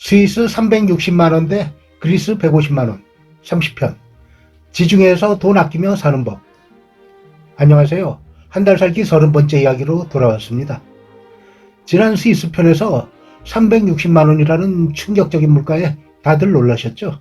스위스 360만원 대 그리스 150만원 30편. 지중해에서 돈 아끼며 사는 법. 안녕하세요. 한 달 살기 30번째 이야기로 돌아왔습니다. 지난 스위스 편에서 360만원이라는 충격적인 물가에 다들 놀라셨죠?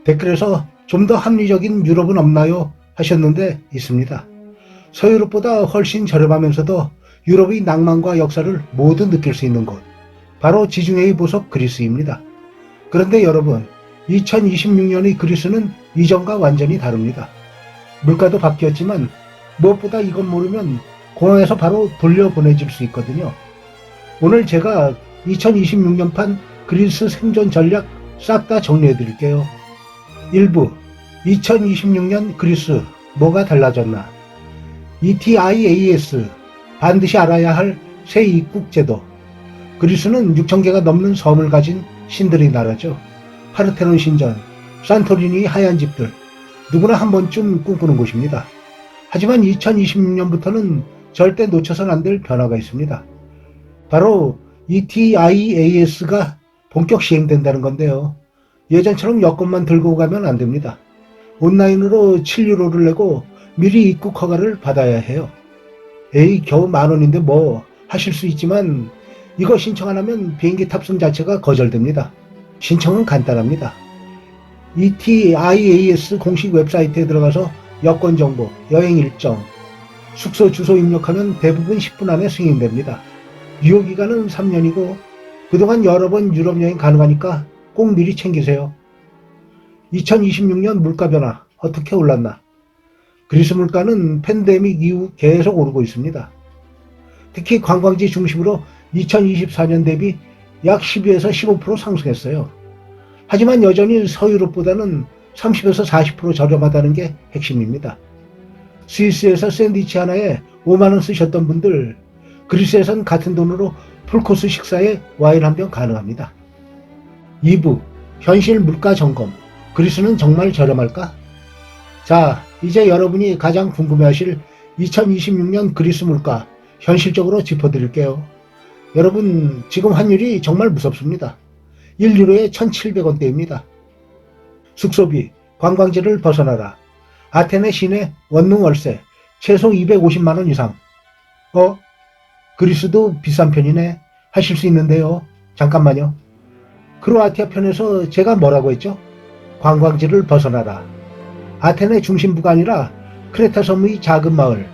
댓글에서 좀 더 합리적인 유럽은 없나요? 하셨는데 있습니다. 서유럽보다 훨씬 저렴하면서도 유럽의 낭만과 역사를 모두 느낄 수 있는 곳, 바로 지중해의 보석 그리스입니다. 그런데 여러분, 2026년의 그리스는 이전과 완전히 다릅니다. 물가도 바뀌었지만 무엇보다 이것 모르면 공항에서 바로 돌려보내질 수 있거든요. 오늘 제가 2026년판 그리스 생존 전략 싹 다 정리해 드릴게요. 1부 2026년 그리스 뭐가 달라졌나? ETIAS 반드시 알아야 할 새 입국 제도. 그리스는 6,000개가 넘는 섬을 가진 신들의 나라죠. 파르테논 신전, 산토리니 하얀 집들, 누구나 한 번쯤 꿈꾸는 곳입니다. 하지만 2026년부터는 절대 놓쳐선 안 될 변화가 있습니다. 바로 ETIAS가 본격 시행된다는 건데요. 예전처럼 여권만 들고 가면 안 됩니다. 온라인으로 7유로를 내고 미리 입국 허가를 받아야 해요. 에이, 겨우 10,000원인데 뭐 하실 수 있지만 이거 신청 안 하면 비행기 탑승 자체가 거절됩니다. 신청은 간단합니다. ETIAS 공식 웹사이트에 들어가서 여권 정보, 여행 일정, 숙소 주소 입력하면 대부분 10분 안에 승인됩니다. 유효기간은 3년이고 그동안 여러 번 유럽 여행 가능하니까 꼭 미리 챙기세요. 2026년 물가 변화 어떻게 올랐나? 그리스 물가는 팬데믹 이후 계속 오르고 있습니다. 특히 관광지 중심으로 2024년 대비 약 12에서 15% 상승했어요. 하지만 여전히 서유럽보다는 30에서 40% 저렴하다는 게 핵심입니다. 스위스에서 샌드위치 하나에 5만원 쓰셨던 분들, 그리스에선 같은 돈으로 풀코스 식사에 와인 한 병 가능합니다. 2부 현실 물가 점검. 그리스는 정말 저렴할까? 자, 이제 여러분이 가장 궁금해하실 2026년 그리스 물가 현실적으로 짚어드릴게요. 여러분, 지금 환율이 정말 무섭습니다. 1유로에 1,700원대입니다. 숙소비, 관광지를 벗어나라. 아테네 시내 원룸 월세 최소 250만원 이상. 그리스도 비싼 편이네 하실 수 있는데요. 잠깐만요. 크로아티아 편에서 제가 뭐라고 했죠? 관광지를 벗어나라. 아테네 중심부가 아니라 크레타 섬의 작은 마을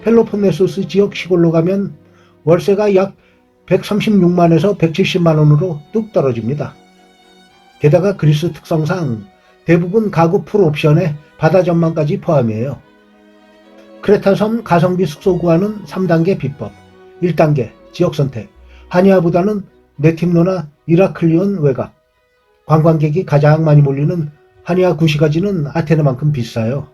펠로폰네소스 지역 시골로 가면 월세가 약 136만에서 170만원으로 뚝 떨어집니다. 게다가 그리스 특성상 대부분 가구 풀옵션에 바다 전망까지 포함이에요. 크레타 섬 가성비 숙소 구하는 3단계 비법. 1단계 지역 선택. 하니아보다는 네팀노나 이라클리온 외곽. 관광객이 가장 많이 몰리는 하니아 구시가지는 아테네만큼 비싸요.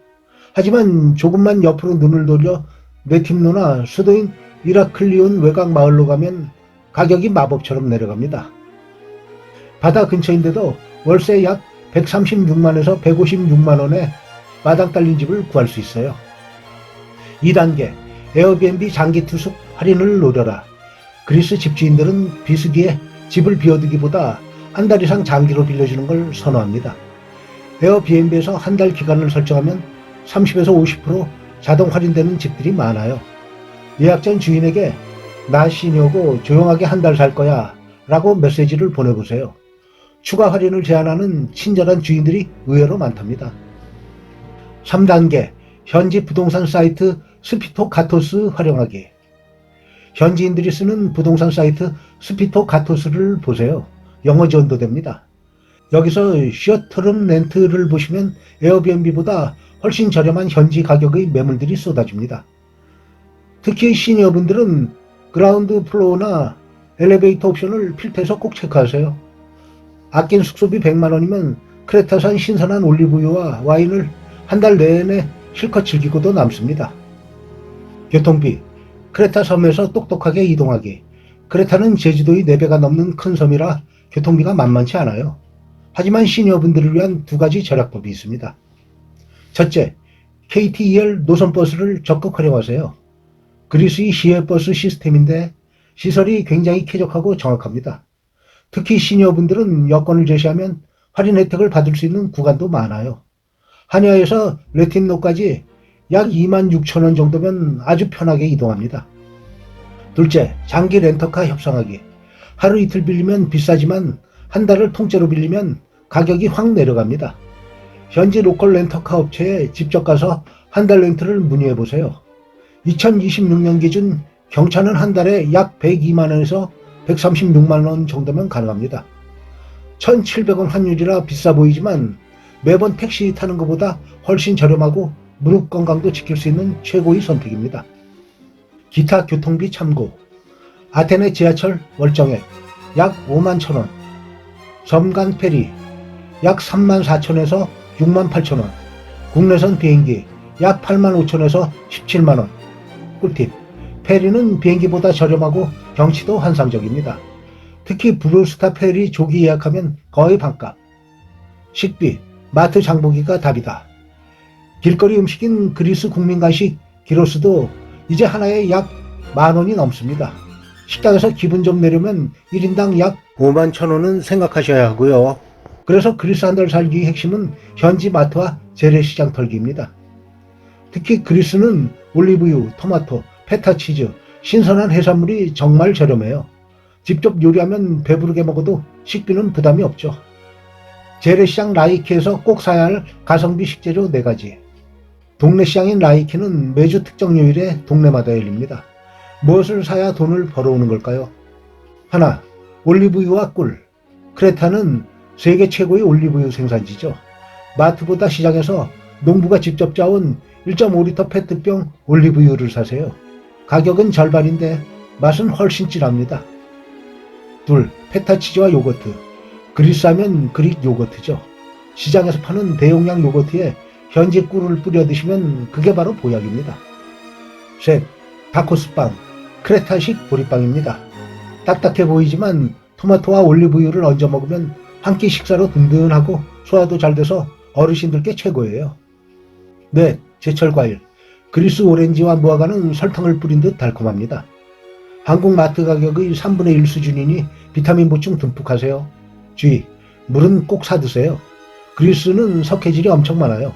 하지만 조금만 옆으로 눈을 돌려 네팀노나 수도인 이라클리온 외곽 마을로 가면 가격이 마법처럼 내려갑니다. 바다 근처인데도 월세 약 136만에서 156만원에 마당 딸린 집을 구할 수 있어요. 2단계 에어비앤비 장기 투숙 할인을 노려라. 그리스 집주인들은 비수기에 집을 비워두기보다 한 달 이상 장기로 빌려주는 걸 선호합니다. 에어비앤비에서 한 달 기간을 설정하면 30에서 50% 자동 할인되는 집들이 많아요. 예약 전 주인에게 나 시녀고 조용하게 한 달 살 거야 라고 메시지를 보내보세요. 추가 할인을 제안하는 친절한 주인들이 의외로 많답니다. 3단계 현지 부동산 사이트 스피토카토스 활용하기. 현지인들이 쓰는 부동산 사이트 스피토카토스를 보세요. 영어 지원도 됩니다. 여기서 셔터룸 렌트를 보시면 에어비앤비보다 훨씬 저렴한 현지 가격의 매물들이 쏟아집니다. 특히 시니어분들은 그라운드 플로어나 엘리베이터 옵션을 필터에서 꼭 체크하세요. 아낀 숙소비 100만원이면 크레타산 신선한 올리브유와 와인을 한 달 내내 실컷 즐기고도 남습니다. 교통비, 크레타 섬에서 똑똑하게 이동하기. 크레타는 제주도의 4배가 넘는 큰 섬이라 교통비가 만만치 않아요. 하지만 시니어분들을 위한 2가지 절약법이 있습니다. 첫째, KTEL 노선버스를 적극 활용하세요. 그리스의 시외버스 시스템인데 시설이 굉장히 쾌적하고 정확합니다. 특히 시니어분들은 여권을 제시하면 할인 혜택을 받을 수 있는 구간도 많아요. 한야에서 레틴로까지 약 26,000원 정도면 아주 편하게 이동합니다. 둘째, 장기 렌터카 협상하기. 하루 이틀 빌리면 비싸지만 한 달을 통째로 빌리면 가격이 확 내려갑니다. 현지 로컬 렌터카 업체에 직접 가서 한 달 렌트를 문의해보세요. 2026년 기준 경차는 한 달에 약 102만원에서 136만원 정도면 가능합니다. 1,700원 환율이라 비싸 보이지만 매번 택시 타는 것보다 훨씬 저렴하고 무릎 건강도 지킬 수 있는 최고의 선택입니다. 기타 교통비 참고. 아테네 지하철 월정액 약 51,000원, 섬간 페리 약 34,000원에서 68,000원, 국내선 비행기 약 85,000원에서 17만원. 꿀팁, 페리는 비행기보다 저렴하고 경치도 환상적입니다. 특히 브루스타 페리 조기 예약하면 거의 반값. 식비, 마트 장보기가 답이다. 길거리 음식인 그리스 국민 간식 기로스도 이제 하나에 약 10,000원이 넘습니다. 식당에서 기분 좀 내려면 1인당 약 51,000원은 생각하셔야 하고요. 그래서 그리스 한 달 살기의 핵심은 현지 마트와 재래시장 털기입니다. 특히 그리스는 올리브유, 토마토, 페타치즈, 신선한 해산물이 정말 저렴해요. 직접 요리하면 배부르게 먹어도 식비는 부담이 없죠. 재래시장 라이키에서 꼭 사야 할 가성비 식재료 4가지. 동네 시장인 라이키는 매주 특정 요일에 동네마다 열립니다. 무엇을 사야 돈을 벌어오는 걸까요? 하나, 올리브유와 꿀. 크레타는 세계 최고의 올리브유 생산지죠. 마트보다 시장에서 농부가 직접 짜온 1.5리터 페트병 올리브유를 사세요. 가격은 절반인데 맛은 훨씬 진합니다. 둘, 페타치즈와 요거트. 그리스 하면 그릭 요거트죠. 시장에서 파는 대용량 요거트에 현지 꿀을 뿌려 드시면 그게 바로 보약입니다. 셋, 타코스빵. 크레타식 보리빵입니다. 딱딱해 보이지만 토마토와 올리브유를 얹어 먹으면 한 끼 식사로 든든하고 소화도 잘 돼서 어르신들께 최고예요. 넷, 제철 과일. 그리스 오렌지와 무화과는 설탕을 뿌린 듯 달콤합니다. 한국 마트 가격의 3분의 1 수준이니 비타민 보충 듬뿍 하세요. 주의, 물은 꼭 사드세요. 그리스는 석회질이 엄청 많아요.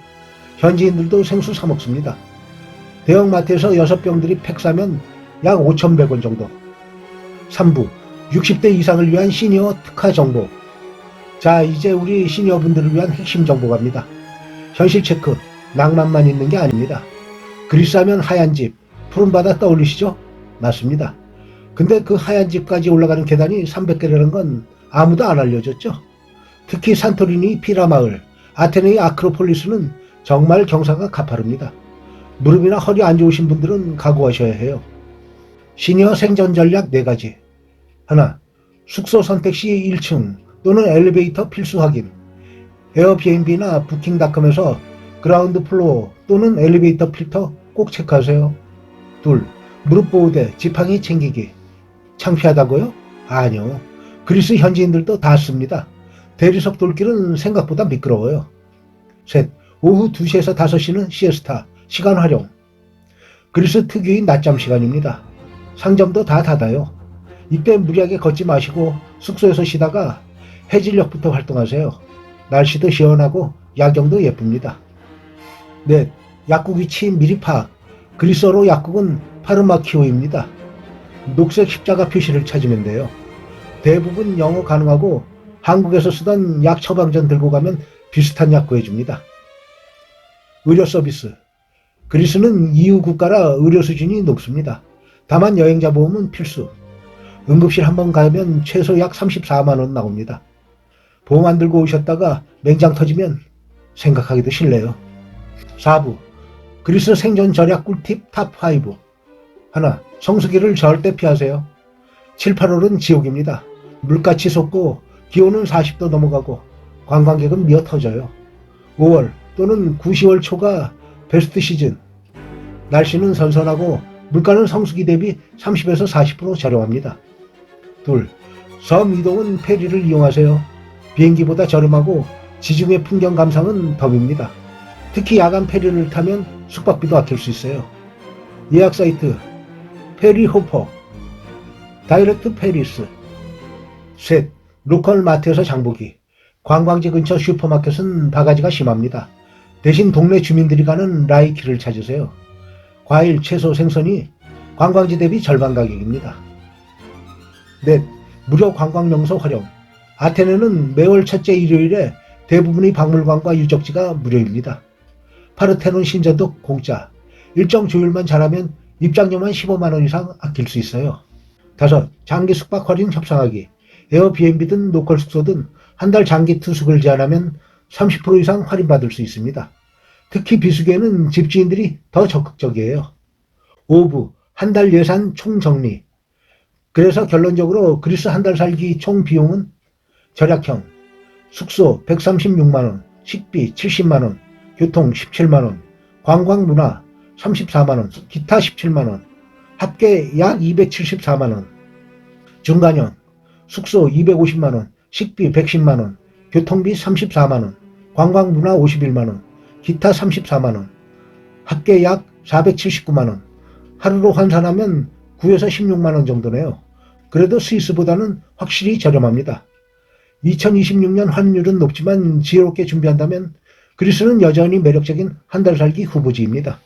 현지인들도 생수 사 먹습니다. 대형 마트에서 6병들이 팩 사면 약 5,100원 정도. 3부, 60대 이상을 위한 시니어 특화 정보. 자, 이제 우리 시니어분들을 위한 핵심 정보 갑니다. 현실 체크, 낭만만 있는 게 아닙니다. 그리스 하면 하얀 집, 푸른 바다 떠올리시죠? 맞습니다. 근데 그 하얀 집까지 올라가는 계단이 300개라는 건 아무도 안 알려줬죠. 특히 산토리니 피라마을, 아테네의 아크로폴리스는 정말 경사가 가파릅니다. 무릎이나 허리 안 좋으신 분들은 각오하셔야 해요. 시니어 생존 전략 4가지. 하나, 숙소 선택 시 1층 또는 엘리베이터 필수 확인. 에어비앤비나 부킹닷컴에서 그라운드 플로어 또는 엘리베이터 필터 꼭 체크하세요. 둘, 무릎 보호대, 지팡이 챙기기. 창피하다고요? 아니요. 그리스 현지인들도 다 씁니다. 대리석 돌길은 생각보다 미끄러워요. 셋, 오후 2시에서 5시는 시에스타, 시간 활용. 그리스 특유의 낮잠 시간입니다. 상점도 다 닫아요. 이때 무리하게 걷지 마시고 숙소에서 쉬다가 해질녘부터 활동하세요. 날씨도 시원하고 야경도 예쁩니다. 넷, 약국 위치 미리 파악. 그리스어로 약국은 파르마키오입니다. 녹색 십자가 표시를 찾으면 돼요. 대부분 영어 가능하고 한국에서 쓰던 약 처방전 들고 가면 비슷한 약 구해줍니다. 의료 서비스. 그리스는 EU 국가라 의료 수준이 높습니다. 다만 여행자 보험은 필수. 응급실 한번 가면 최소 약 34만원 나옵니다. 보험 안 들고 오셨다가 맹장 터지면 생각하기도 싫네요. 4부, 그리스 생존 절약 꿀팁 탑5. 하나, 성수기를 절대 피하세요. 7, 8월은 지옥입니다. 물같이 솟고 기온은 40도 넘어가고 관광객은 미어 터져요. 5월 또는 9, 10월 초가 베스트 시즌. 날씨는 선선하고 물가는 성수기 대비 30에서 40% 저렴합니다. 둘, 섬 이동은 페리를 이용하세요. 비행기보다 저렴하고 지중해 풍경 감상은 덤입니다. 특히 야간 페리를 타면 숙박비도 아낄 수 있어요. 예약 사이트 페리 호퍼, 다이렉트 페리스. 셋, 로컬 마트에서 장보기, 관광지 근처 슈퍼마켓은 바가지가 심합니다. 대신 동네 주민들이 가는 라이키를 찾으세요. 과일, 채소, 생선이 관광지 대비 절반 가격입니다. 넷, 무료 관광 명소 활용. 아테네는 매월 첫째 일요일에 대부분의 박물관과 유적지가 무료입니다. 파르테논 신전도 공짜. 일정 조율만 잘하면 입장료만 15만 원 이상 아낄 수 있어요. 다섯, 장기 숙박 할인 협상하기. 에어비앤비든 로컬 숙소든 한 달 장기 투숙을 제한하면 30% 이상 할인받을 수 있습니다. 특히 비수기에는 집주인들이 더 적극적이에요. 5부, 한 달 예산 총정리. 그래서 결론적으로 그리스 한 달 살기 총 비용은 절약형, 숙소 136만원, 식비 70만원, 교통 17만원, 관광문화 34만원, 기타 17만원, 합계 약 274만원, 중간형, 숙소 250만원, 식비 110만원, 교통비 34만원, 관광문화 51만원, 기타 34만원, 합계 약 479만원, 하루로 환산하면 9에서 16만원 정도네요. 그래도 스위스보다는 확실히 저렴합니다. 2026년 환율은 높지만 지혜롭게 준비한다면 그리스는 여전히 매력적인 한 달 살기 후보지입니다.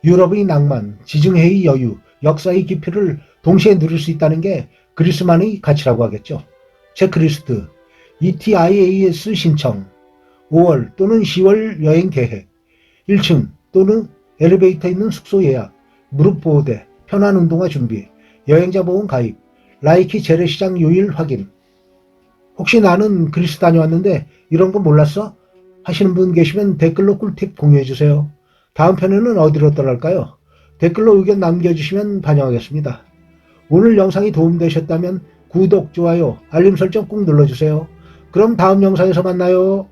유럽의 낭만, 지중해의 여유, 역사의 깊이를 동시에 누릴 수 있다는 게 그리스만의 가치라고 하겠죠. 체크리스트, ETIAS 신청, 5월 또는 10월 여행 계획, 1층 또는 엘리베이터 있는 숙소 예약, 무릎 보호대, 편한 운동화 준비, 여행자 보험 가입, 라이키 재래시장 요일 확인. 혹시 나는 그리스 다녀왔는데 이런 거 몰랐어? 하시는 분 계시면 댓글로 꿀팁 공유해주세요. 다음 편에는 어디로 떠날까요? 댓글로 의견 남겨주시면 반영하겠습니다. 오늘 영상이 도움되셨다면 구독, 좋아요, 알림 설정 꾹 눌러주세요. 그럼 다음 영상에서 만나요.